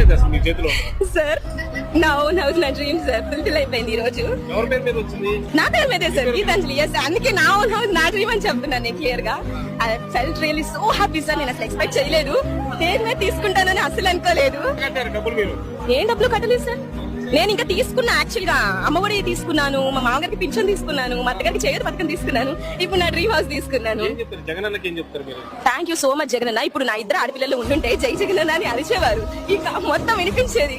ఏంటది అసలు మీ చేతిలో? సార్ నా ఓన్ హౌస్, నా డ్రీమ్ సార్ ఫుల్ఫిల్ అయిపోయింది ఈ రోజు. ఎవరి పేరు మీద వచ్చింది? నా పేరు మీదే సార్, గీతాంజలి. ఎస్, అందుకే నా ఓన్ హౌస్ నా డ్రీమ్ అని చెప్తున్నాను నేను క్లియర్ గా. I felt really so happy sir. నేను అసలు ఎక్స్పెక్ట్ చేయలేదు, పేరు మీద తీసుకుంటానని అసలు అనుకోలేదు. కట్టారు డబ్బులు మీరు? ఏం డబ్బులు కట్టలేదు సార్. నేను ఇంకా తీసుకున్నా, యాక్చువల్ గా అమ్మఒడి తీసుకున్నాను, మా మామగారికి పింఛన్ తీసుకున్నాను, మా అత్తగారికి చేయదు పథకం తీసుకున్నాను, ఇప్పుడు నా డ్రీమ్ హౌస్ తీసుకున్నాను. ఏం చెప్తారు జగన్ అన్నకి? ఏం చెప్తారు మీరు? Thank you so much Jagan అన్న. ఇప్పుడు నా ఇద్దరు ఆడపిల్లలు ఉంటుంటే జై జగన్ అన్న అని అరిచేవారు, ఇక మొత్తం వినిపించేది.